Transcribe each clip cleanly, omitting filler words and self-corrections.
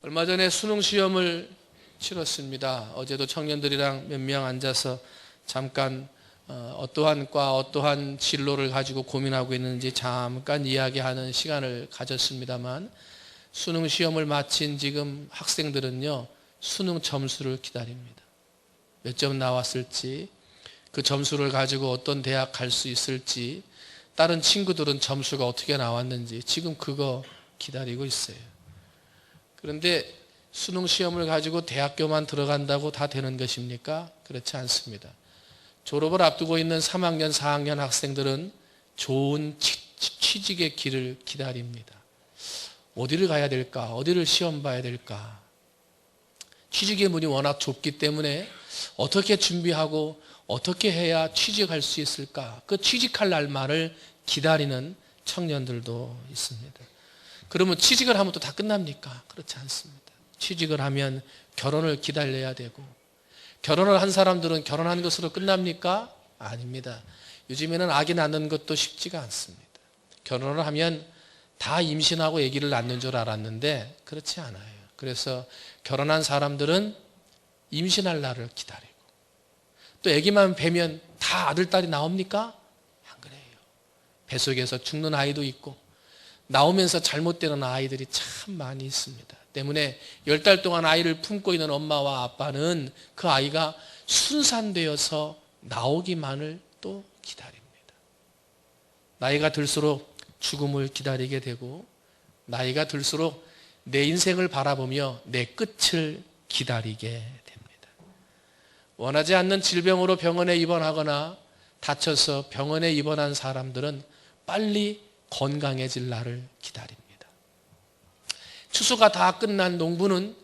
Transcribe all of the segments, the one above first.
얼마 전에 수능 시험을 치렀습니다. 어제도 청년들이랑 몇 명 앉아서 잠깐 어떠한 과, 어떠한 진로를 가지고 고민하고 있는지 잠깐 이야기하는 시간을 가졌습니다만, 수능 시험을 마친 지금 학생들은요, 수능 점수를 기다립니다. 몇 점 나왔을지, 그 점수를 가지고 어떤 대학 갈 수 있을지, 다른 친구들은 점수가 어떻게 나왔는지 지금 그거 기다리고 있어요. 그런데 수능 시험을 가지고 대학교만 들어간다고 다 되는 것입니까? 그렇지 않습니다. 졸업을 앞두고 있는 3학년, 4학년 학생들은 좋은 취직의 길을 기다립니다. 어디를 가야 될까? 어디를 시험 봐야 될까? 취직의 문이 워낙 좁기 때문에 어떻게 준비하고 어떻게 해야 취직할 수 있을까? 그 취직할 날만을 기다리는 청년들도 있습니다. 그러면 취직을 하면 또 다 끝납니까? 그렇지 않습니다. 취직을 하면 결혼을 기다려야 되고, 결혼을 한 사람들은 결혼한 것으로 끝납니까? 아닙니다. 요즘에는 아기 낳는 것도 쉽지가 않습니다. 결혼을 하면 다 임신하고 아기를 낳는 줄 알았는데 그렇지 않아요. 그래서 결혼한 사람들은 임신할 날을 기다리고, 또 아기만 뵈면 다 아들, 딸이 나옵니까? 안 그래요. 뱃속에서 죽는 아이도 있고 나오면서 잘못되는 아이들이 참 많이 있습니다. 때문에 10달 동안 아이를 품고 있는 엄마와 아빠는 그 아이가 순산되어서 나오기만을 또 기다립니다. 나이가 들수록 죽음을 기다리게 되고, 나이가 들수록 내 인생을 바라보며 내 끝을 기다리게 됩니다. 원하지 않는 질병으로 병원에 입원하거나 다쳐서 병원에 입원한 사람들은 빨리 건강해질 날을 기다립니다. 추수가 다 끝난 농부는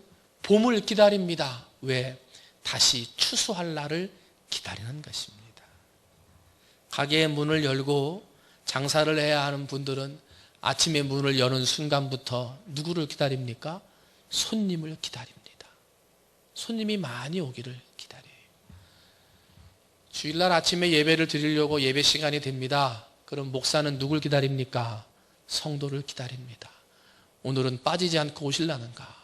봄을 기다립니다. 왜? 다시 추수할 날을 기다리는 것입니다. 가게의 문을 열고 장사를 해야 하는 분들은 아침에 문을 여는 순간부터 누구를 기다립니까? 손님을 기다립니다. 손님이 많이 오기를 기다려요. 주일날 아침에 예배를 드리려고 예배 시간이 됩니다. 그럼 목사는 누굴 기다립니까? 성도를 기다립니다. 오늘은 빠지지 않고 오실라는가?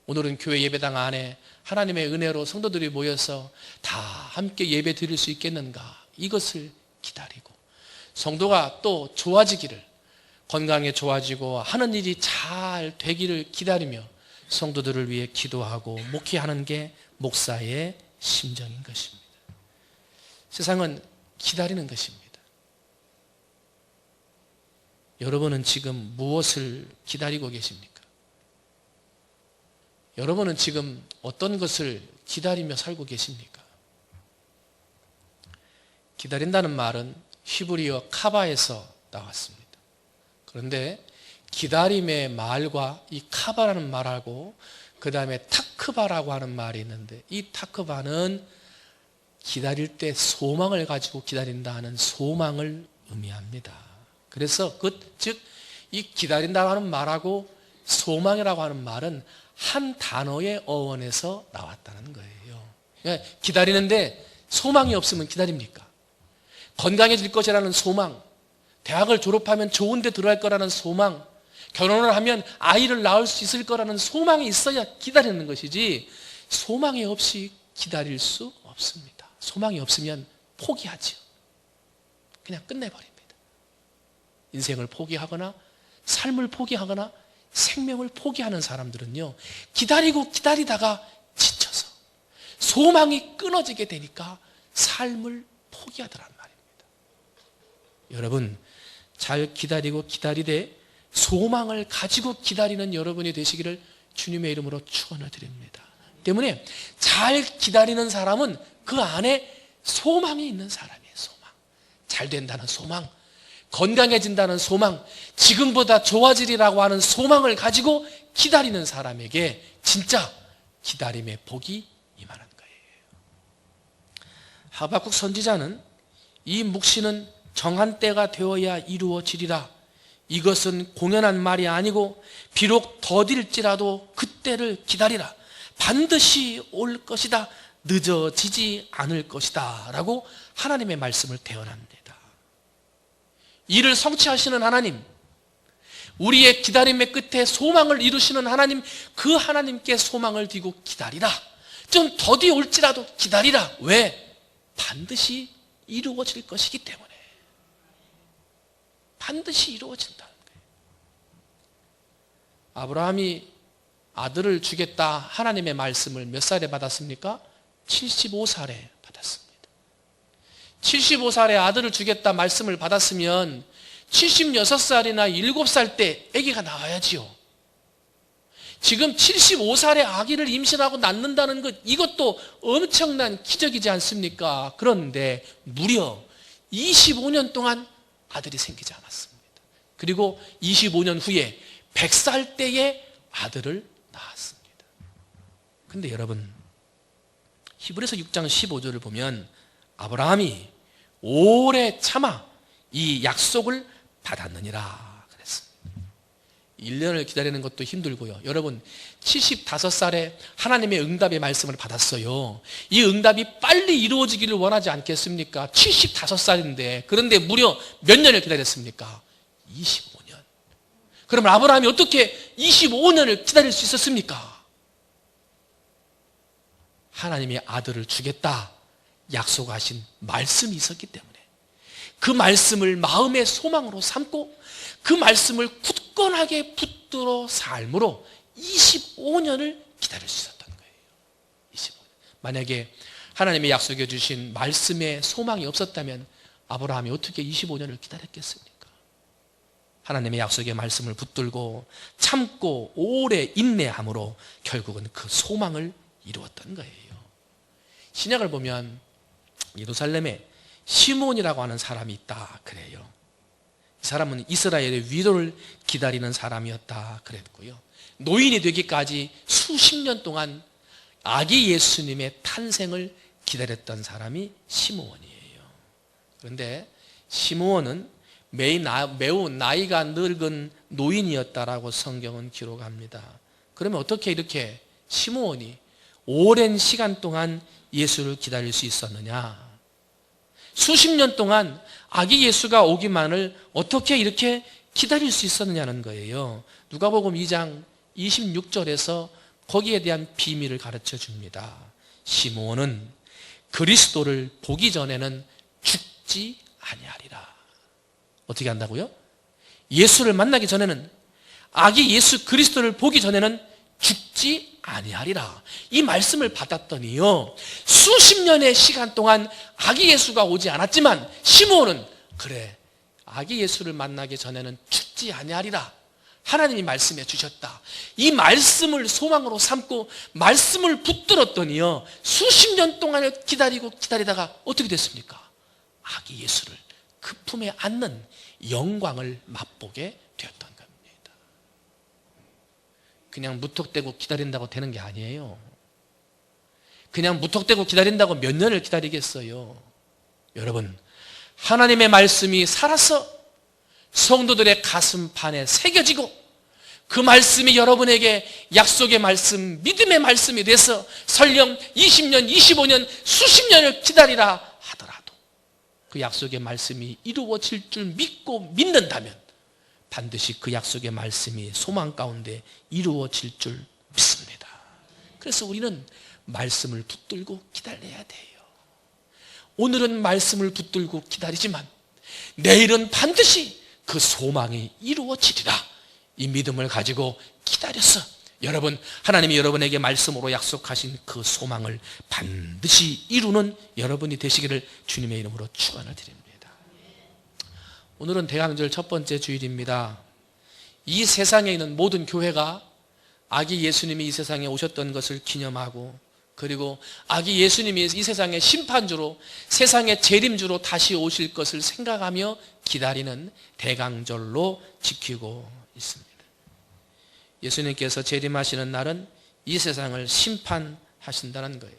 오늘은 교회 예배당 안에 하나님의 은혜로 성도들이 모여서 다 함께 예배 드릴 수 있겠는가? 이것을 기다리고, 성도가 또 좋아지기를, 건강에 좋아지고 하는 일이 잘 되기를 기다리며 성도들을 위해 기도하고 목회하는 게 목사의 심정인 것입니다. 세상은 기다리는 것입니다. 여러분은 지금 무엇을 기다리고 계십니까? 여러분은 지금 어떤 것을 기다리며 살고 계십니까? 기다린다는 말은 히브리어 카바에서 나왔습니다. 그런데 기다림의 말과 이 카바라는 말하고 그 다음에 타크바라고 하는 말이 있는데, 이 타크바는 기다릴 때 소망을 가지고 기다린다는 소망을 의미합니다. 그래서 즉 이 기다린다고 하는 말하고 소망이라고 하는 말은 한 단어의 어원에서 나왔다는 거예요. 그러니까 기다리는데 소망이 없으면 기다립니까? 건강해질 것이라는 소망, 대학을 졸업하면 좋은 데 들어갈 거라는 소망, 결혼을 하면 아이를 낳을 수 있을 거라는 소망이 있어야 기다리는 것이지, 소망이 없이 기다릴 수 없습니다. 소망이 없으면 포기하죠. 그냥 끝내버립니다. 인생을 포기하거나 삶을 포기하거나 생명을 포기하는 사람들은요, 기다리고 기다리다가 지쳐서 소망이 끊어지게 되니까 삶을 포기하더란 말입니다. 여러분, 잘 기다리고 기다리되 소망을 가지고 기다리는 여러분이 되시기를 주님의 이름으로 축원을 드립니다. 때문에 잘 기다리는 사람은 그 안에 소망이 있는 사람이에요. 소망. 잘 된다는 소망, 건강해진다는 소망, 지금보다 좋아지리라고 하는 소망을 가지고 기다리는 사람에게 진짜 기다림의 복이 임하는 거예요. 하박국 선지자는 이 묵시는 정한 때가 되어야 이루어지리라, 이것은 공연한 말이 아니고 비록 더딜지라도 그때를 기다리라, 반드시 올 것이다, 늦어지지 않을 것이다 라고 하나님의 말씀을 대언합니다. 이를 성취하시는 하나님, 우리의 기다림의 끝에 소망을 이루시는 하나님, 그 하나님께 소망을 두고 기다리라. 좀 더디 올지라도 기다리라. 왜? 반드시 이루어질 것이기 때문에. 반드시 이루어진다는 거예요. 아브라함이 아들을 주겠다 하나님의 말씀을 몇 살에 받았습니까? 75살에 받았습니다. 75살에 아들을 주겠다 말씀을 받았으면 76살이나 7살 때 아기가 나와야지요. 지금 75살에 아기를 임신하고 낳는다는 것, 이것도 엄청난 기적이지 않습니까? 그런데 무려 25년 동안 아들이 생기지 않았습니다. 그리고 25년 후에 100살 때에 아들을 낳았습니다. 근데 여러분, 히브리서 6장 15절을 보면 아브라함이 오래 참아 이 약속을 받았느니라 그랬습니다. 1년을 기다리는 것도 힘들고요. 여러분, 75살에 하나님의 응답의 말씀을 받았어요. 이 응답이 빨리 이루어지기를 원하지 않겠습니까? 75살인데. 그런데 무려 몇 년을 기다렸습니까? 25년. 그러면 아브라함이 어떻게 25년을 기다릴 수 있었습니까? 하나님의 아들을 주겠다 약속하신 말씀이 있었기 때문에, 그 말씀을 마음의 소망으로 삼고 그 말씀을 굳건하게 붙들어 삶으로 25년을 기다릴 수 있었던 거예요. 25년. 만약에 하나님의 약속해 주신 말씀에 소망이 없었다면 아브라함이 어떻게 25년을 기다렸겠습니까? 하나님의 약속의 말씀을 붙들고 참고 오래 인내함으로 결국은 그 소망을 이루었던 거예요. 신약을 보면 예루살렘에 시므온이라고 하는 사람이 있다 그래요. 이 사람은 이스라엘의 위로를 기다리는 사람이었다 그랬고요. 노인이 되기까지 수십 년 동안 아기 예수님의 탄생을 기다렸던 사람이 시므온이에요. 그런데 시므온은 매우 나이가 늙은 노인이었다라고 성경은 기록합니다. 그러면 어떻게 이렇게 시므온이 오랜 시간 동안 예수를 기다릴 수 있었느냐? 수십 년 동안 아기 예수가 오기만을 어떻게 이렇게 기다릴 수 있었느냐는 거예요. 누가복음 2장 26절에서 거기에 대한 비밀을 가르쳐 줍니다. 시므온은 그리스도를 보기 전에는 죽지 아니하리라. 어떻게 한다고요? 예수를 만나기 전에는, 아기 예수 그리스도를 보기 전에는 죽지 아니하리라. 이 말씀을 받았더니요, 수십 년의 시간 동안 아기 예수가 오지 않았지만 시므온은 그래, 아기 예수를 만나기 전에는 죽지 아니하리라. 하나님이 말씀해 주셨다. 이 말씀을 소망으로 삼고 말씀을 붙들었더니요, 수십 년 동안을 기다리다가 어떻게 됐습니까? 아기 예수를 그 품에 안는 영광을 맛보게 되었던 겁니다. 그냥 무턱대고 기다린다고 되는 게 아니에요. 그냥 무턱대고 기다린다고 몇 년을 기다리겠어요. 여러분, 하나님의 말씀이 살아서 성도들의 가슴판에 새겨지고 그 말씀이 여러분에게 약속의 말씀, 믿음의 말씀이 돼서 설령 20년, 25년, 수십 년을 기다리라 하더라도 그 약속의 말씀이 이루어질 줄 믿고 믿는다면 반드시 그 약속의 말씀이 소망 가운데 이루어질 줄 믿습니다. 그래서 우리는 말씀을 붙들고 기다려야 돼요. 오늘은 말씀을 붙들고 기다리지만 내일은 반드시 그 소망이 이루어지리라. 이 믿음을 가지고 기다려서 여러분, 하나님이 여러분에게 말씀으로 약속하신 그 소망을 반드시 이루는 여러분이 되시기를 주님의 이름으로 축원을 드립니다. 오늘은 대강절 첫 번째 주일입니다. 이 세상에 있는 모든 교회가 아기 예수님이 이 세상에 오셨던 것을 기념하고, 그리고 아기 예수님이 이 세상의 심판주로, 세상의 재림주로 다시 오실 것을 생각하며 기다리는 대강절로 지키고 있습니다. 예수님께서 재림하시는 날은 이 세상을 심판하신다는 거예요.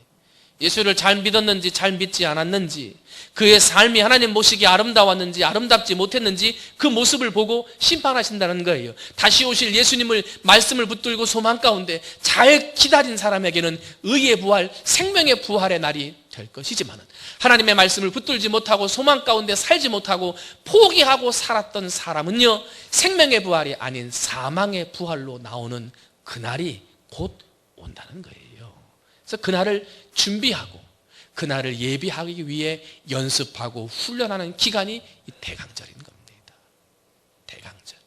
예수를 잘 믿었는지 잘 믿지 않았는지, 그의 삶이 하나님 보시기에 아름다웠는지 아름답지 못했는지 그 모습을 보고 심판하신다는 거예요. 다시 오실 예수님을 말씀을 붙들고 소망 가운데 잘 기다린 사람에게는 의의 부활, 생명의 부활의 날이 될 것이지만 하나님의 말씀을 붙들지 못하고 소망 가운데 살지 못하고 포기하고 살았던 사람은요, 생명의 부활이 아닌 사망의 부활로 나오는 그날이 곧 온다는 거예요. 그래서 그날을 준비하고 그날을 예비하기 위해 연습하고 훈련하는 기간이 이 대강절인 겁니다. 대강절.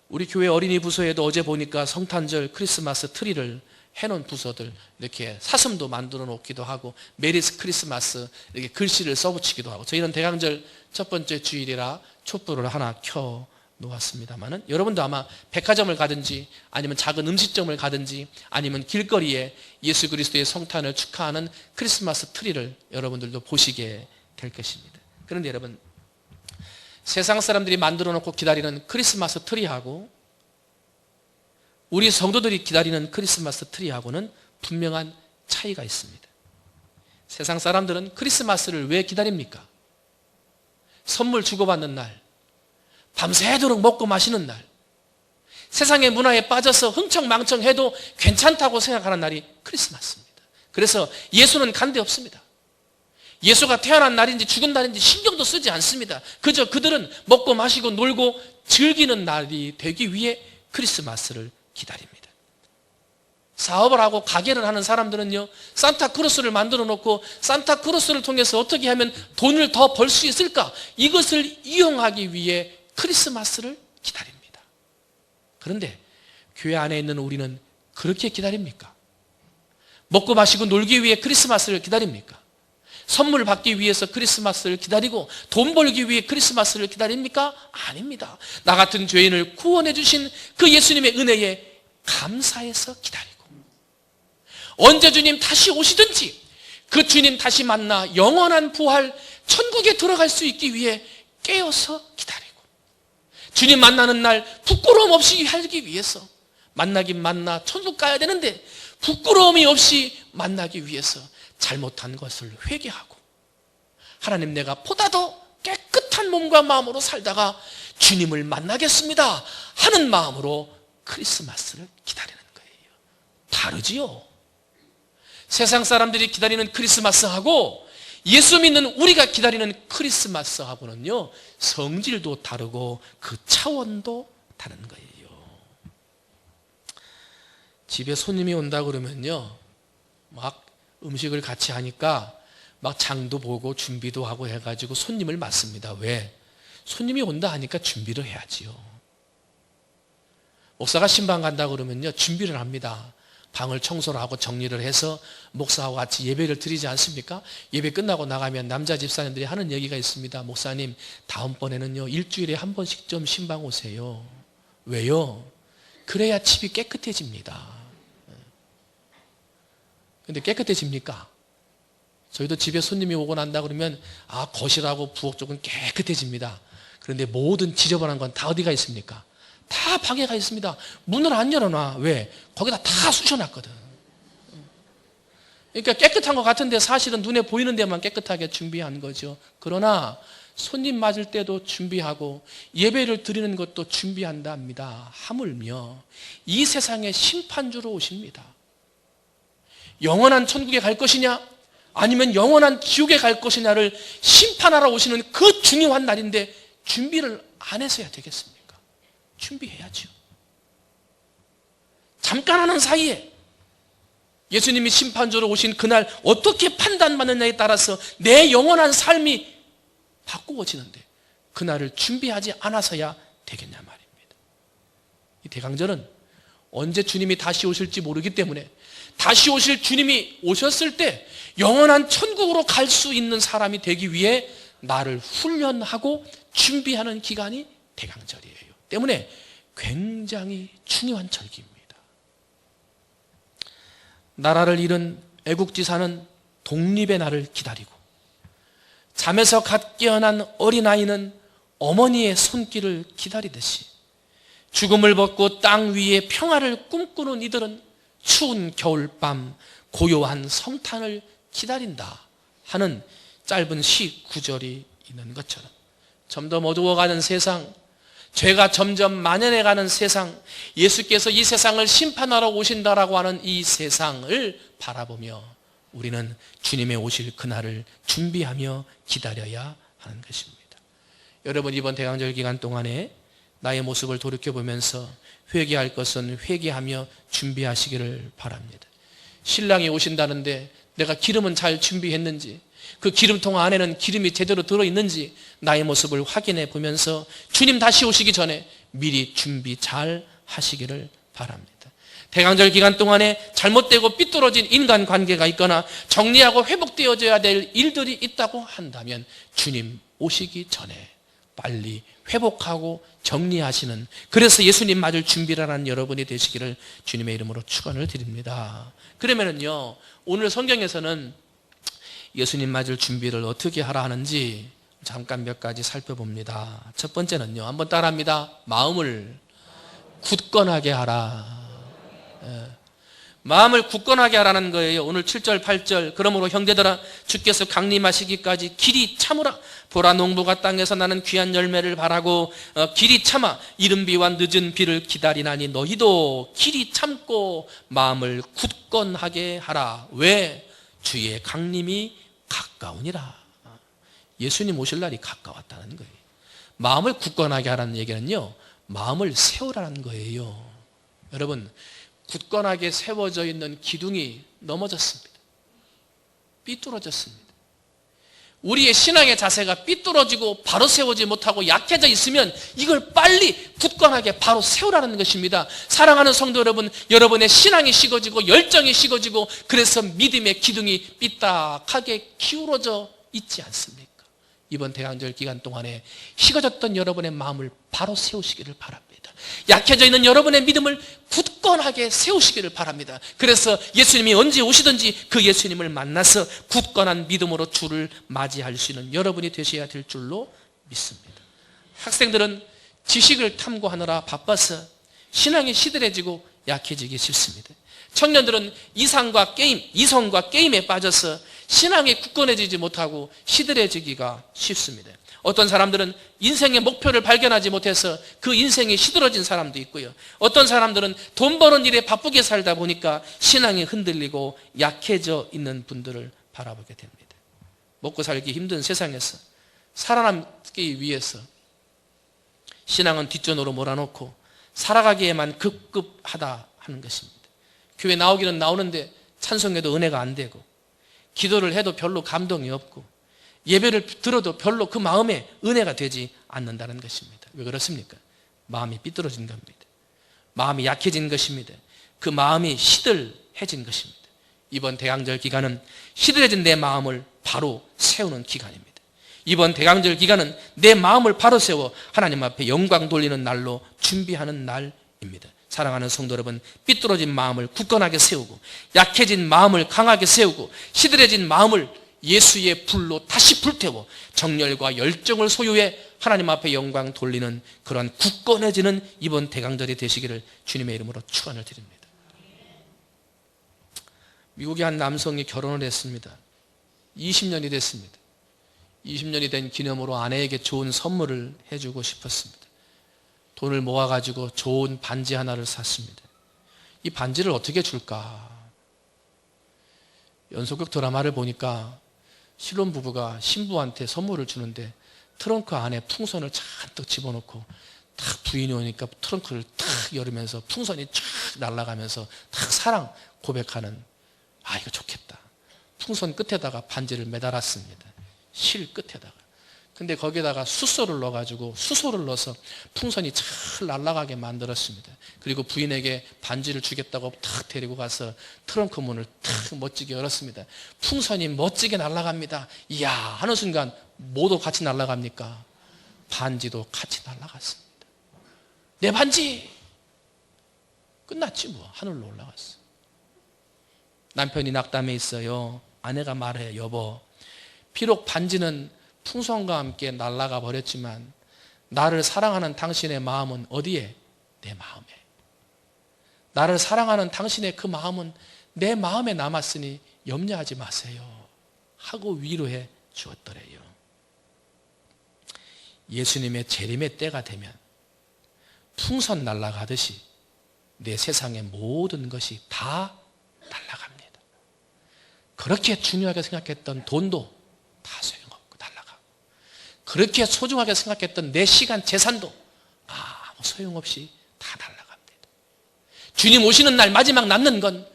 우리 교회 어린이 부서에도 어제 보니까 성탄절 크리스마스 트리를 해놓은 부서들 이렇게 사슴도 만들어 놓기도 하고 메리스 크리스마스 이렇게 글씨를 써붙이기도 하고, 저희는 대강절 첫 번째 주일이라 촛불을 하나 켜 놓았습니다만은 여러분도 아마 백화점을 가든지 아니면 작은 음식점을 가든지 아니면 길거리에 예수 그리스도의 성탄을 축하하는 크리스마스 트리를 여러분들도 보시게 될 것입니다. 그런데 여러분, 세상 사람들이 만들어 놓고 기다리는 크리스마스 트리하고 우리 성도들이 기다리는 크리스마스 트리하고는 분명한 차이가 있습니다. 세상 사람들은 크리스마스를 왜 기다립니까? 선물 주고받는 날, 밤새도록 먹고 마시는 날, 세상의 문화에 빠져서 흥청망청해도 괜찮다고 생각하는 날이 크리스마스입니다. 그래서 예수는 간대 없습니다. 예수가 태어난 날인지 죽은 날인지 신경도 쓰지 않습니다. 그저 그들은 먹고 마시고 놀고 즐기는 날이 되기 위해 크리스마스를 기다립니다. 사업을 하고 가게를 하는 사람들은요, 산타크로스를 만들어 놓고 산타크로스를 통해서 어떻게 하면 돈을 더 벌 수 있을까, 이것을 이용하기 위해 크리스마스를 기다립니다. 그런데 교회 안에 있는 우리는 그렇게 기다립니까? 먹고 마시고 놀기 위해 크리스마스를 기다립니까? 선물 받기 위해서 크리스마스를 기다리고 돈 벌기 위해 크리스마스를 기다립니까? 아닙니다. 나 같은 죄인을 구원해 주신 그 예수님의 은혜에 감사해서 기다리고, 언제 주님 다시 오시든지 그 주님 다시 만나 영원한 부활 천국에 들어갈 수 있기 위해 깨어서 기다리고, 주님 만나는 날 부끄러움 없이 살기 위해서, 만나긴 만나 천국 가야 되는데 부끄러움이 없이 만나기 위해서 잘못한 것을 회개하고, 하나님 내가 보다 더 깨끗한 몸과 마음으로 살다가 주님을 만나겠습니다 하는 마음으로 크리스마스를 기다리는 거예요. 다르지요? 세상 사람들이 기다리는 크리스마스하고 예수 믿는 우리가 기다리는 크리스마스하고는요, 성질도 다르고 그 차원도 다른 거예요. 집에 손님이 온다 그러면요, 막 음식을 같이 하니까 막 장도 보고 준비도 하고 해가지고 손님을 맞습니다. 왜? 손님이 온다 하니까 준비를 해야지요. 목사가 신방 간다 그러면요, 준비를 합니다. 방을 청소를 하고 정리를 해서 목사하고 같이 예배를 드리지 않습니까? 예배 끝나고 나가면 남자 집사님들이 하는 얘기가 있습니다. 목사님, 다음번에는요, 일주일에 한 번씩 좀 신방 오세요. 왜요? 그래야 집이 깨끗해집니다. 근데 깨끗해집니까? 저희도 집에 손님이 오고 난다 그러면 거실하고 부엌 쪽은 깨끗해집니다. 그런데 모든 지저분한 건 다 어디가 있습니까? 다 방에가 있습니다. 문을 안 열어놔. 왜? 거기다 다 쑤셔놨거든. 그러니까 깨끗한 것 같은데 사실은 눈에 보이는 데만 깨끗하게 준비한 거죠. 그러나 손님 맞을 때도 준비하고 예배를 드리는 것도 준비한다 합니다. 하물며 이 세상에 심판주로 오십니다. 영원한 천국에 갈 것이냐 아니면 영원한 지옥에 갈 것이냐를 심판하러 오시는 그 중요한 날인데 준비를 안 해서야 되겠습니까? 준비해야죠. 잠깐 하는 사이에 예수님이 심판주로 오신 그날 어떻게 판단받느냐에 따라서 내 영원한 삶이 바꾸어지는데 그날을 준비하지 않아서야 되겠냐 말입니다. 이 대강절은 언제 주님이 다시 오실지 모르기 때문에 다시 오실 주님이 오셨을 때 영원한 천국으로 갈 수 있는 사람이 되기 위해 나를 훈련하고 준비하는 기간이 대강절이에요. 때문에 굉장히 중요한 절기입니다. 나라를 잃은 애국지사는 독립의 날을 기다리고, 잠에서 갓 깨어난 어린아이는 어머니의 손길을 기다리듯이 죽음을 벗고 땅 위에 평화를 꿈꾸는 이들은 추운 겨울밤 고요한 성탄을 기다린다 하는 짧은 시 구절이 있는 것처럼 점점 어두워가는 세상, 죄가 점점 만연해가는 세상, 예수께서 이 세상을 심판하러 오신다라고 하는 이 세상을 바라보며 우리는 주님의 오실 그날을 준비하며 기다려야 하는 것입니다. 여러분, 이번 대강절 기간 동안에 나의 모습을 돌이켜보면서 회개할 것은 회개하며 준비하시기를 바랍니다. 신랑이 오신다는데 내가 기름은 잘 준비했는지, 그 기름통 안에는 기름이 제대로 들어있는지 나의 모습을 확인해 보면서 주님 다시 오시기 전에 미리 준비 잘 하시기를 바랍니다. 대강절 기간 동안에 잘못되고 삐뚤어진 인간관계가 있거나 정리하고 회복되어져야 될 일들이 있다고 한다면 주님 오시기 전에 빨리 회복하고 정리하시는, 그래서 예수님 맞을 준비를 하는 여러분이 되시기를 주님의 이름으로 축원을 드립니다. 그러면은요, 오늘 성경에서는 예수님 맞을 준비를 어떻게 하라 하는지 잠깐 몇 가지 살펴봅니다. 첫 번째는요, 한번 따라합니다. 마음을 굳건하게 하라. 마음을 굳건하게 하라는 거예요. 오늘 7절 8절, 그러므로 형제들아 주께서 강림하시기까지 길이 참으라. 보라, 농부가 땅에서 나는 귀한 열매를 바라고 길이 참아 이른 비와 늦은 비를 기다리나니 너희도 길이 참고 마음을 굳건하게 하라. 왜? 주의 강림이 가까우니라. 예수님 오실 날이 가까웠다는 거예요. 마음을 굳건하게 하라는 얘기는요, 마음을 세우라는 거예요. 여러분, 굳건하게 세워져 있는 기둥이 넘어졌습니다. 삐뚤어졌습니다. 우리의 신앙의 자세가 삐뚤어지고 바로 세우지 못하고 약해져 있으면 이걸 빨리 굳건하게 바로 세우라는 것입니다. 사랑하는 성도 여러분, 여러분의 신앙이 식어지고 열정이 식어지고 그래서 믿음의 기둥이 삐딱하게 기울어져 있지 않습니까? 이번 대강절 기간 동안에 식어졌던 여러분의 마음을 바로 세우시기를 바랍니다. 약해져 있는 여러분의 믿음을 굳건하게 세우시기를 바랍니다. 그래서 예수님이 언제 오시든지 그 예수님을 만나서 굳건한 믿음으로 주를 맞이할 수 있는 여러분이 되셔야 될 줄로 믿습니다. 학생들은 지식을 탐구하느라 바빠서 신앙이 시들해지고 약해지기 쉽습니다. 청년들은 이성과 게임에 빠져서 신앙이 굳건해지지 못하고 시들해지기가 쉽습니다. 어떤 사람들은 인생의 목표를 발견하지 못해서 그 인생이 시들어진 사람도 있고요. 어떤 사람들은 돈 버는 일에 바쁘게 살다 보니까 신앙이 흔들리고 약해져 있는 분들을 바라보게 됩니다. 먹고 살기 힘든 세상에서 살아남기 위해서 신앙은 뒷전으로 몰아놓고 살아가기에만 급급하다 하는 것입니다. 교회 나오기는 나오는데 찬송해도 은혜가 안 되고, 기도를 해도 별로 감동이 없고, 예배를 들어도 별로 그 마음에 은혜가 되지 않는다는 것입니다. 왜 그렇습니까? 마음이 삐뚤어진 겁니다. 마음이 약해진 것입니다. 그 마음이 시들해진 것입니다. 이번 대강절 기간은 시들해진 내 마음을 바로 세우는 기간입니다. 이번 대강절 기간은 내 마음을 바로 세워 하나님 앞에 영광 돌리는 날로 준비하는 날입니다. 사랑하는 성도 여러분, 삐뚤어진 마음을 굳건하게 세우고, 약해진 마음을 강하게 세우고, 시들해진 마음을 예수의 불로 다시 불태워 정열과 열정을 소유해 하나님 앞에 영광 돌리는 그러한 굳건해지는 이번 대강절이 되시기를 주님의 이름으로 축원을 드립니다. 미국의 한 남성이 결혼을 했습니다. 20년이 됐습니다. 20년이 된 기념으로 아내에게 좋은 선물을 해주고 싶었습니다. 돈을 모아가지고 좋은 반지 하나를 샀습니다. 이 반지를 어떻게 줄까? 연속극 드라마를 보니까 신혼부부가 신부한테 선물을 주는데 트렁크 안에 풍선을 잔뜩 집어넣고 탁 부인이 오니까 트렁크를 탁 열으면서 풍선이 쫙 날아가면서 탁 사랑 고백하는, 아, 이거 좋겠다. 풍선 끝에다가 반지를 매달았습니다. 실 끝에다가. 근데 거기에다가 수소를 넣어가지고 수소를 넣어서 풍선이 잘 날아가게 만들었습니다. 그리고 부인에게 반지를 주겠다고 탁 데리고 가서 트렁크 문을 탁 멋지게 열었습니다. 풍선이 멋지게 날아갑니다. 이야 하는 순간 뭐도 같이 날아갑니까? 반지도 같이 날아갔습니다. 내 반지! 끝났지 뭐. 하늘로 올라갔어. 남편이 낙담해 있어요. 아내가 말해, 여보, 비록 반지는 풍선과 함께 날아가 버렸지만 나를 사랑하는 당신의 마음은 어디에? 내 마음에. 나를 사랑하는 당신의 그 마음은 내 마음에 남았으니 염려하지 마세요 하고 위로해 주었더래요. 예수님의 재림의 때가 되면 풍선 날아가듯이 내 세상의 모든 것이 다 날아갑니다. 그렇게 중요하게 생각했던 돈도 다 소용없고 날아가고, 그렇게 소중하게 생각했던 내 시간, 재산도 아무 소용없이 다 날아갑니다. 주님 오시는 날 마지막 남는 건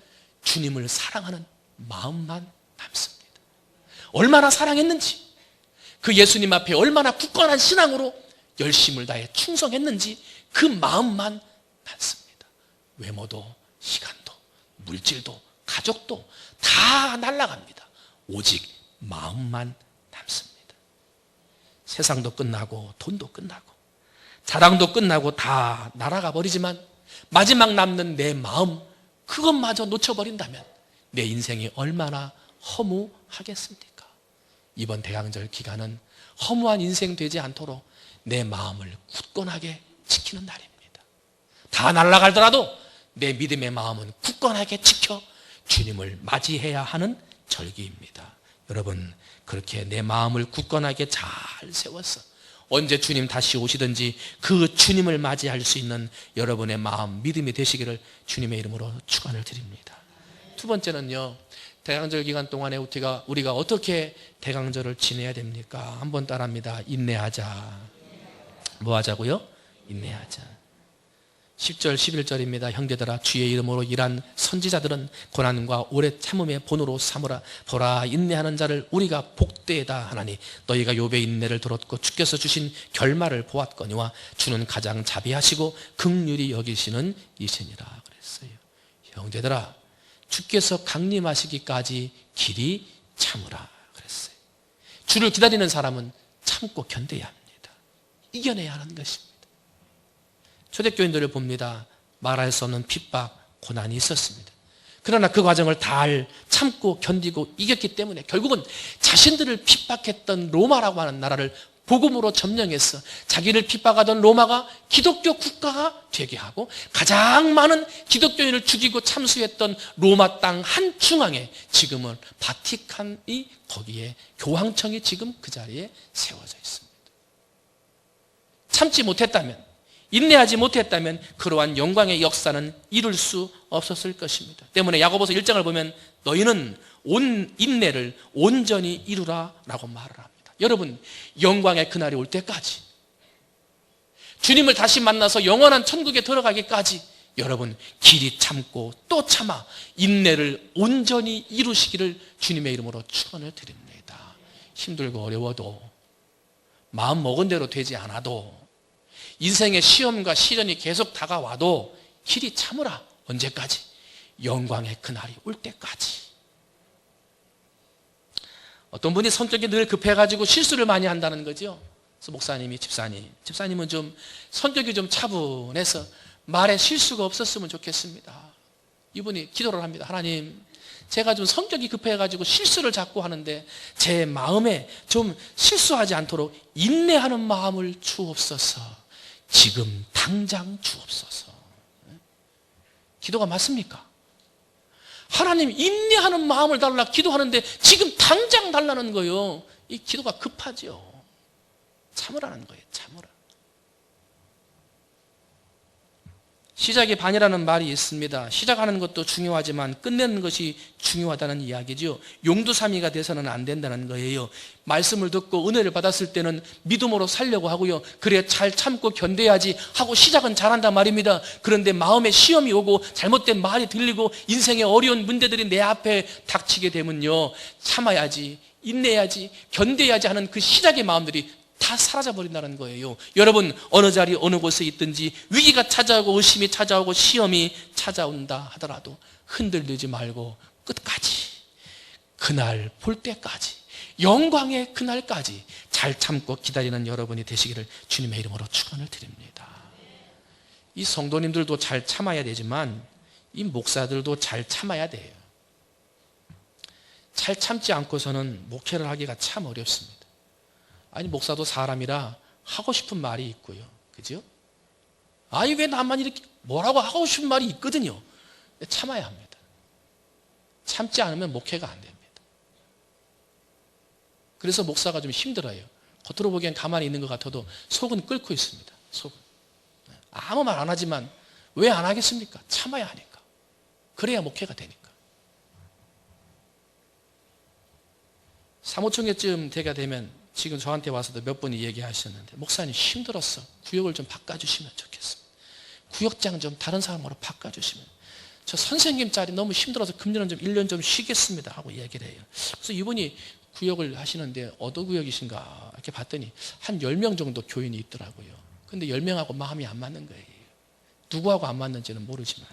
주님을 사랑하는 마음만 남습니다. 얼마나 사랑했는지, 그 예수님 앞에 얼마나 굳건한 신앙으로 열심을 다해 충성했는지 그 마음만 남습니다. 외모도 시간도 물질도 가족도 다 날아갑니다. 오직 마음만 남습니다. 세상도 끝나고 돈도 끝나고 자랑도 끝나고 다 날아가 버리지만 마지막 남는 내 마음, 그것마저 놓쳐버린다면 내 인생이 얼마나 허무하겠습니까? 이번 대강절 기간은 허무한 인생 되지 않도록 내 마음을 굳건하게 지키는 날입니다. 다 날아가더라도 내 믿음의 마음은 굳건하게 지켜 주님을 맞이해야 하는 절기입니다. 여러분, 그렇게 내 마음을 굳건하게 잘 세워서 언제 주님 다시 오시든지 그 주님을 맞이할 수 있는 여러분의 마음, 믿음이 되시기를 주님의 이름으로 축원을 드립니다. 두 번째는요, 대강절 기간 동안에 우리가 어떻게 대강절을 지내야 됩니까? 한번 따라합니다. 인내하자. 뭐 하자고요? 인내하자. 10절 11절입니다. 형제들아, 주의 이름으로 일한 선지자들은 고난과 오래 참음의 본으로 삼으라. 보라, 인내하는 자를 우리가 복되다 하나니 너희가 욥의 인내를 들었고 주께서 주신 결말을 보았거니와 주는 가장 자비하시고 긍휼히 여기시는 이시니라 그랬어요. 형제들아, 주께서 강림하시기까지 길이 참으라 그랬어요. 주를 기다리는 사람은 참고 견뎌야 합니다. 이겨내야 하는 것입니다. 초대교인들을 봅니다. 말할 수 없는 핍박, 고난이 있었습니다. 그러나 그 과정을 잘 참고 견디고 이겼기 때문에 결국은 자신들을 핍박했던 로마라고 하는 나라를 복음으로 점령해서 자기를 핍박하던 로마가 기독교 국가가 되게 하고 가장 많은 기독교인을 죽이고 참수했던 로마 땅 한중앙에 지금은 바티칸이, 거기에 교황청이 지금 그 자리에 세워져 있습니다. 참지 못했다면, 인내하지 못했다면 그러한 영광의 역사는 이룰 수 없었을 것입니다. 때문에 야고보서 1장을 보면 너희는 온 인내를 온전히 이루라 라고 말을 합니다. 여러분, 영광의 그날이 올 때까지, 주님을 다시 만나서 영원한 천국에 들어가기까지 여러분 길이 참고 또 참아 인내를 온전히 이루시기를 주님의 이름으로 축원을 드립니다. 힘들고 어려워도, 마음 먹은 대로 되지 않아도, 인생의 시험과 시련이 계속 다가와도 길이 참으라. 언제까지? 영광의 그날이 올 때까지. 어떤 분이 성격이 늘 급해가지고 실수를 많이 한다는 거죠. 그래서 목사님이, 집사님은 좀 성격이 좀 차분해서 말에 실수가 없었으면 좋겠습니다. 이분이 기도를 합니다. 하나님, 제가 좀 성격이 급해가지고 실수를 자꾸 하는데 제 마음에 좀 실수하지 않도록 인내하는 마음을 주옵소서. 지금 당장 주옵소서. 기도가 맞습니까? 하나님, 인내하는 마음을 달라 기도하는데 지금 당장 달라는 거예요. 이 기도가 급하죠. 참으라는 거예요. 참으라. 시작이 반이라는 말이 있습니다. 시작하는 것도 중요하지만 끝내는 것이 중요하다는 이야기죠. 용두사미가 돼서는 안 된다는 거예요. 말씀을 듣고 은혜를 받았을 때는 믿음으로 살려고 하고요. 그래, 잘 참고 견뎌야지 하고 시작은 잘한단 말입니다. 그런데 마음에 시험이 오고 잘못된 말이 들리고 인생의 어려운 문제들이 내 앞에 닥치게 되면요, 참아야지, 인내해야지, 견뎌야지 하는 그 시작의 마음들이 다 사라져버린다는 거예요. 여러분, 어느 자리 어느 곳에 있든지 위기가 찾아오고 의심이 찾아오고 시험이 찾아온다 하더라도 흔들리지 말고 끝까지, 그날 볼 때까지, 영광의 그날까지 잘 참고 기다리는 여러분이 되시기를 주님의 이름으로 축원을 드립니다. 이 성도님들도 잘 참아야 되지만 이 목사들도 잘 참아야 돼요. 잘 참지 않고서는 목회를 하기가 참 어렵습니다. 아니, 목사도 사람이라 하고 싶은 말이 있고요. 그죠? 아니, 왜 나만 이렇게 뭐라고 하고 싶은 말이 있거든요. 참아야 합니다. 참지 않으면 목회가 안 됩니다. 그래서 목사가 좀 힘들어요. 겉으로 보기엔 가만히 있는 것 같아도 속은 끓고 있습니다. 속은. 아무 말 안 하지만 왜 안 하겠습니까? 참아야 하니까. 그래야 목회가 되니까. 사무총회쯤 되게 되면 지금 저한테 와서도 몇 분이 얘기하셨는데, 목사님 힘들었어, 구역을 좀 바꿔주시면 좋겠습니다. 구역장 좀 다른 사람으로 바꿔주시면, 저 선생님 자리 너무 힘들어서 금년은 좀 1년 좀 쉬겠습니다 하고 얘기를 해요. 그래서 이분이 구역을 하시는데 어느 구역이신가 이렇게 봤더니 한 10명 정도 교인이 있더라고요. 근데 10명하고 마음이 안 맞는 거예요. 누구하고 안 맞는지는 모르지만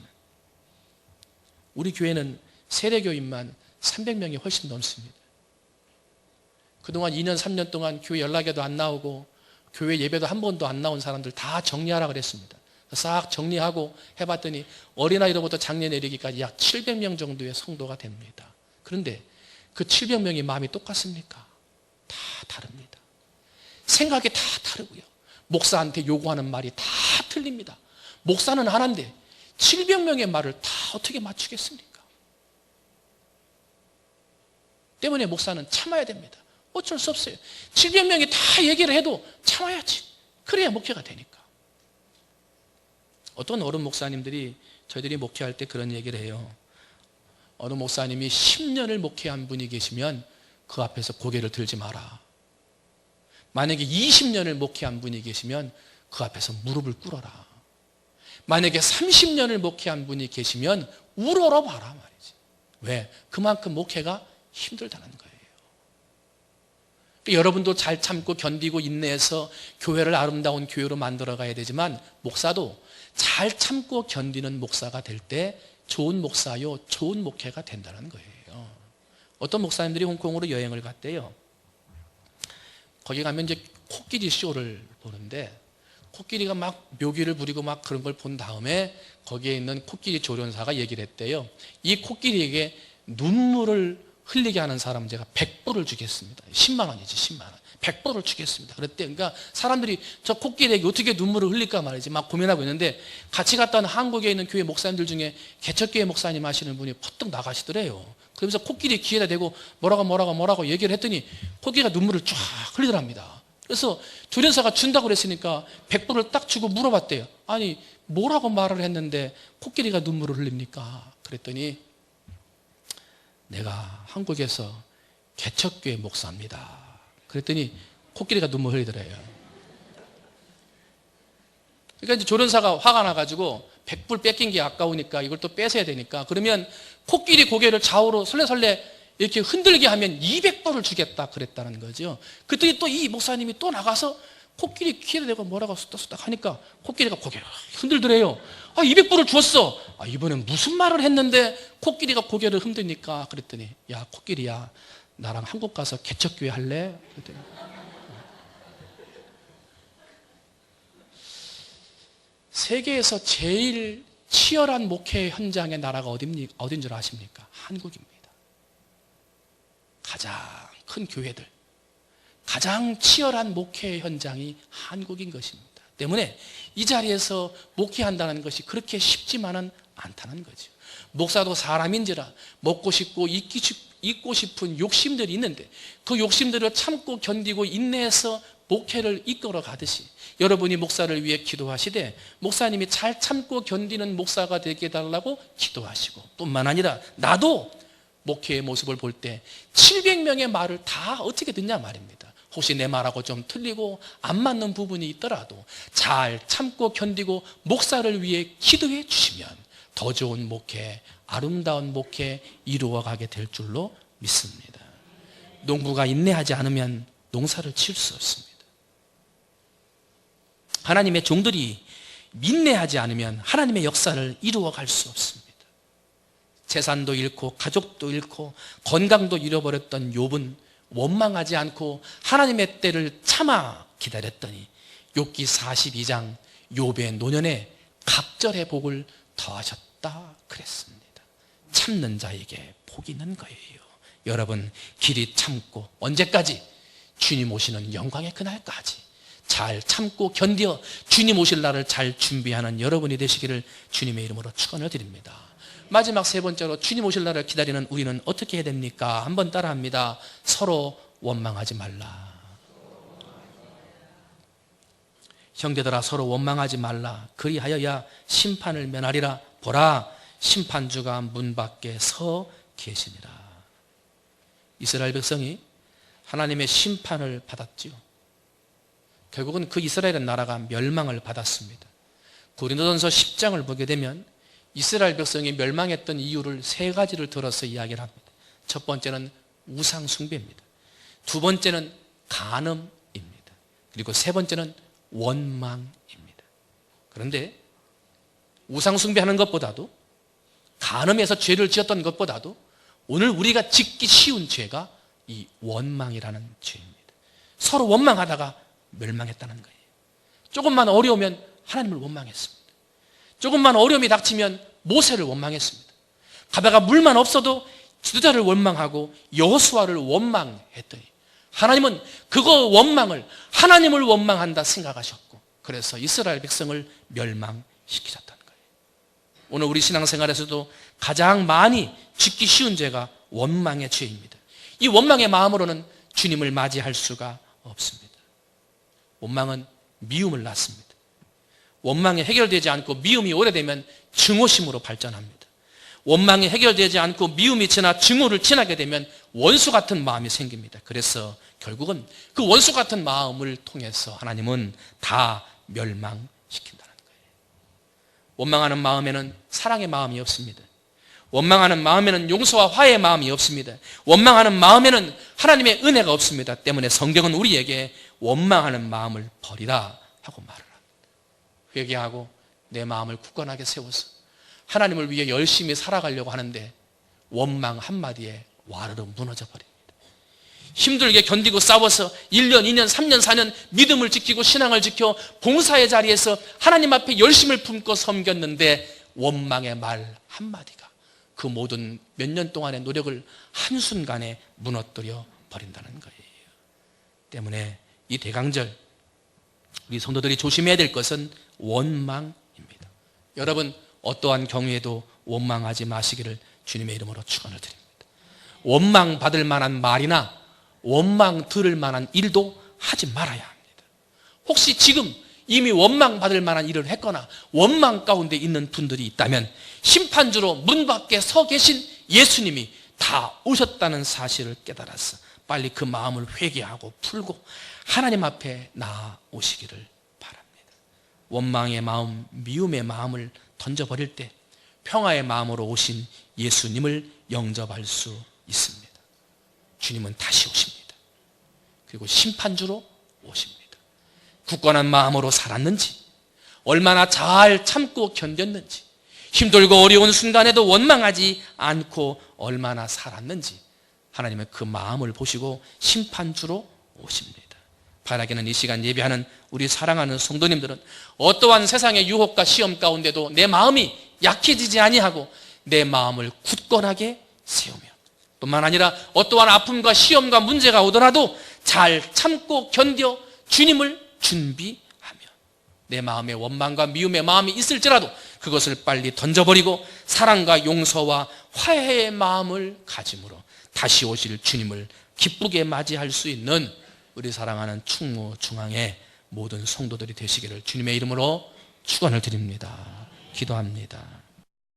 우리 교회는 세례교인만 300명이 훨씬 넘습니다. 그동안 2년 3년 동안 교회 연락에도 안 나오고 교회 예배도 한 번도 안 나온 사람들 다 정리하라 그랬습니다. 싹 정리하고 해봤더니 어린아이로부터 장년에 이르기까지 약 700명 정도의 성도가 됩니다. 그런데 그 700명이 마음이 똑같습니까? 다 다릅니다. 생각이 다 다르고요. 목사한테 요구하는 말이 다 틀립니다. 목사는 하나인데 700명의 말을 다 어떻게 맞추겠습니까? 때문에 목사는 참아야 됩니다. 어쩔 수 없어요. 700명이 다 얘기를 해도 참아야지. 그래야 목회가 되니까. 어떤 어른 목사님들이 저희들이 목회할 때 그런 얘기를 해요. 어느 목사님이 10년을 목회한 분이 계시면 그 앞에서 고개를 들지 마라. 만약에 20년을 목회한 분이 계시면 그 앞에서 무릎을 꿇어라. 만약에 30년을 목회한 분이 계시면 우러러 봐라 말이지. 왜? 그만큼 목회가 힘들다는 거예요. 여러분도 잘 참고 견디고 인내해서 교회를 아름다운 교회로 만들어 가야 되지만, 목사도 잘 참고 견디는 목사가 될 때 좋은 목사요, 좋은 목회가 된다는 거예요. 어떤 목사님들이 홍콩으로 여행을 갔대요. 거기 가면 이제 코끼리 쇼를 보는데, 코끼리가 막 묘기를 부리고 막 그런 걸 본 다음에 거기에 있는 코끼리 조련사가 얘기를 했대요. 이 코끼리에게 눈물을 흘리게 하는 사람 제가 100불을 주겠습니다. 10만 원이지, 10만 원. 100불을 주겠습니다. 그랬대. 그러니까 사람들이 저 코끼리에게 어떻게 눈물을 흘릴까 말이지 막 고민하고 있는데, 같이 갔다 온 한국에 있는 교회 목사님들 중에 개척교회 목사님 하시는 분이 퍼뜩 나가시더래요. 그러면서 코끼리 귀에다 대고 뭐라고 얘기를 했더니 코끼리가 눈물을 쫙 흘리더랍니다. 그래서 조련사가 준다고 그랬으니까 100불을 딱 주고 물어봤대요. 아니, 뭐라고 말을 했는데 코끼리가 눈물을 흘립니까? 그랬더니 내가 한국에서 개척교회 목사입니다. 그랬더니 코끼리가 눈물 흘리더래요. 그러니까 이제 조련사가 화가 나가지고 100불 뺏긴 게 아까우니까 이걸 또 뺏어야 되니까, 그러면 코끼리 고개를 좌우로 설레설레 이렇게 흔들게 하면 200불을 주겠다 그랬다는 거죠. 그랬더니 또 이 목사님이 또 나가서 코끼리 귀에 대고 뭐라고 수닥수닥 하니까 코끼리가 고개를 흔들더래요. 200불을 주었어. 이번엔 무슨 말을 했는데 코끼리가 고개를 흔드니까. 그랬더니 야, 코끼리야, 나랑 한국 가서 개척교회 할래? 그랬더니 세계에서 제일 치열한 목회 현장의 나라가 어딘 줄 아십니까? 한국입니다. 가장 큰 교회들, 가장 치열한 목회 현장이 한국인 것입니다. 때문에 이 자리에서 목회한다는 것이 그렇게 쉽지만은 않다는 거죠. 목사도 사람인지라 먹고 싶고 잊고 싶은 욕심들이 있는데, 그 욕심들을 참고 견디고 인내해서 목회를 이끌어 가듯이 여러분이 목사를 위해 기도하시되 목사님이 잘 참고 견디는 목사가 되게 해달라고 기도하시고, 뿐만 아니라 나도 목회의 모습을 볼 때 700명의 말을 다 어떻게 듣냐 말입니다. 혹시 내 말하고 좀 틀리고 안 맞는 부분이 있더라도 잘 참고 견디고 목사를 위해 기도해 주시면 더 좋은 목회, 아름다운 목회 이루어가게 될 줄로 믿습니다. 농부가 인내하지 않으면 농사를 지을 수 없습니다. 하나님의 종들이 인내하지 않으면 하나님의 역사를 이루어갈 수 없습니다. 재산도 잃고 가족도 잃고 건강도 잃어버렸던 욥은 원망하지 않고 하나님의 때를 참아 기다렸더니 욥기 42장 욥의 노년에 갑절의 복을 더하셨다 그랬습니다. 참는 자에게 복이 있는 거예요. 여러분, 길이 참고 언제까지? 주님 오시는 영광의 그날까지 잘 참고 견뎌 주님 오실 날을 잘 준비하는 여러분이 되시기를 주님의 이름으로 축원을 드립니다. 마지막 세 번째로, 주님 오실 날을 기다리는 우리는 어떻게 해야 됩니까? 한번 따라합니다. 서로 원망하지 말라. 형제들아, 서로 원망하지 말라. 그리하여야 심판을 면하리라. 보라, 심판주가 문 밖에 서 계시니라. 이스라엘 백성이 하나님의 심판을 받았지요. 결국은 그 이스라엘 나라가 멸망을 받았습니다. 고린도전서 10장을 보게 되면 이스라엘 백성이 멸망했던 이유를 세 가지를 들어서 이야기를 합니다. 첫 번째는 우상 숭배입니다. 두 번째는 간음입니다. 그리고 세 번째는 원망입니다. 그런데 우상 숭배하는 것보다도, 간음에서 죄를 지었던 것보다도 오늘 우리가 짓기 쉬운 죄가 이 원망이라는 죄입니다. 서로 원망하다가 멸망했다는 거예요. 조금만 어려우면 하나님을 원망했습니다. 조금만 어려움이 닥치면 모세를 원망했습니다. 가다가 물만 없어도 지도자를 원망하고 여호수아를 원망했더니 하나님은 그거 원망을 하나님을 원망한다 생각하셨고, 그래서 이스라엘 백성을 멸망시키셨다는 거예요. 오늘 우리 신앙생활에서도 가장 많이 짓기 쉬운 죄가 원망의 죄입니다. 이 원망의 마음으로는 주님을 맞이할 수가 없습니다. 원망은 미움을 낳습니다. 원망이 해결되지 않고 미움이 오래되면 증오심으로 발전합니다. 원망이 해결되지 않고 미움이 지나 증오를 지나게 되면 원수 같은 마음이 생깁니다. 그래서 결국은 그 원수 같은 마음을 통해서 하나님은 다 멸망시킨다는 거예요. 원망하는 마음에는 사랑의 마음이 없습니다. 원망하는 마음에는 용서와 화해의 마음이 없습니다. 원망하는 마음에는 하나님의 은혜가 없습니다. 때문에 성경은 우리에게 원망하는 마음을 버리라 하고 말을 합니다. 회개하고 내 마음을 굳건하게 세워서 하나님을 위해 열심히 살아가려고 하는데 원망 한마디에 와르르 무너져 버립니다. 힘들게 견디고 싸워서 1년, 2년, 3년, 4년 믿음을 지키고 신앙을 지켜 봉사의 자리에서 하나님 앞에 열심을 품고 섬겼는데 원망의 말 한마디가 그 모든 몇 년 동안의 노력을 한순간에 무너뜨려 버린다는 거예요. 때문에 이 대강절 우리 성도들이 조심해야 될 것은 원망입니다. 여러분, 어떠한 경우에도 원망하지 마시기를 주님의 이름으로 축원을 드립니다. 원망 받을 만한 말이나 원망 들을 만한 일도 하지 말아야 합니다. 혹시 지금 이미 원망 받을 만한 일을 했거나 원망 가운데 있는 분들이 있다면 심판주로 문 밖에 서 계신 예수님이 다 오셨다는 사실을 깨달아서 빨리 그 마음을 회개하고 풀고 하나님 앞에 나아오시기를 바랍니다. 원망의 마음, 미움의 마음을 던져버릴 때 평화의 마음으로 오신 예수님을 영접할 수 있습니다. 주님은 다시 오십니다. 그리고 심판주로 오십니다. 굳건한 마음으로 살았는지, 얼마나 잘 참고 견뎠는지, 힘들고 어려운 순간에도 원망하지 않고 얼마나 살았는지 하나님은 그 마음을 보시고 심판주로 오십니다. 바라기는 이 시간 예배하는 우리 사랑하는 성도님들은 어떠한 세상의 유혹과 시험 가운데도 내 마음이 약해지지 아니하고 내 마음을 굳건하게 세우며, 뿐만 아니라 어떠한 아픔과 시험과 문제가 오더라도 잘 참고 견뎌 주님을 준비하며 내 마음에 원망과 미움의 마음이 있을지라도 그것을 빨리 던져버리고 사랑과 용서와 화해의 마음을 가짐으로 다시 오실 주님을 기쁘게 맞이할 수 있는 우리 사랑하는 충무 중앙의 모든 성도들이 되시기를 주님의 이름으로 축원을 드립니다. 기도합니다.